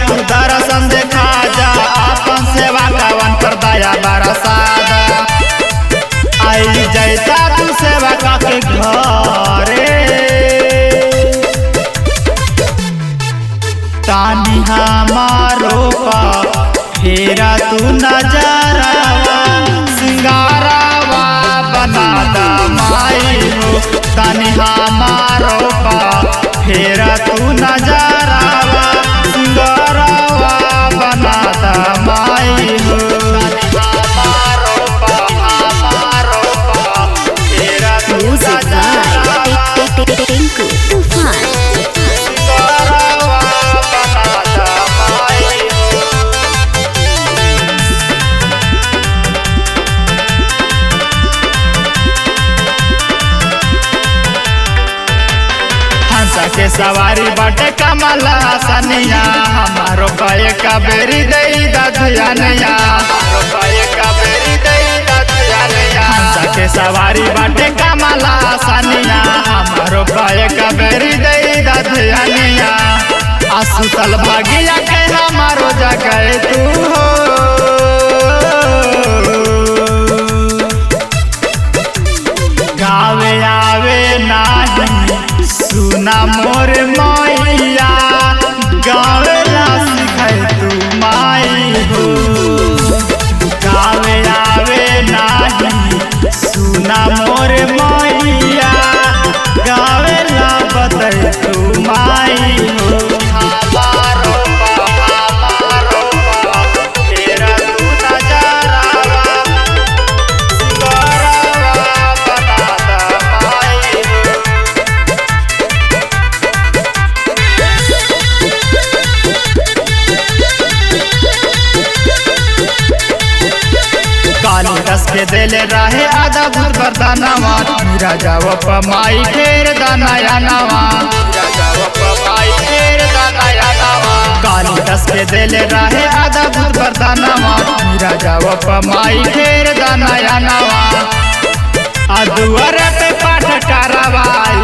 तू दर्शन देखा जा अपन सेवा कवन पर दया बरसादा। आई जैता तू सेवा के घरे तानी हमारो पा फेरा तू नजरवा सिंगारवा बना दा माई हो। तानी हमारो पा फेरा तू नजरवा सिंगारवा बना दा माई हो। के सवारी बाटे कमला सनिया हमारो पाए कबेरी दई दधियानिया। हंसा के सवारी बाटे कमला सनिया हमारो पाए कबेरी दई दधियानिया। असुतल भागिया के हमारो जगह तू हो। गावे आवे नाही सुना मोर मैया गावेला सिखाए तू माई हो। गावे आवे नाही सुना मोर मैया गावेला बताए तू माई हो। कालिदास के देले रहे आधा भूत बरदानवा मेरा जावप माई फेर दानाया नवा। कालिदास के देले रहे आधा भूत बरदानवा मेरा जावप माई फेर दानाया नवा। अदुअर पे पाठ करवाई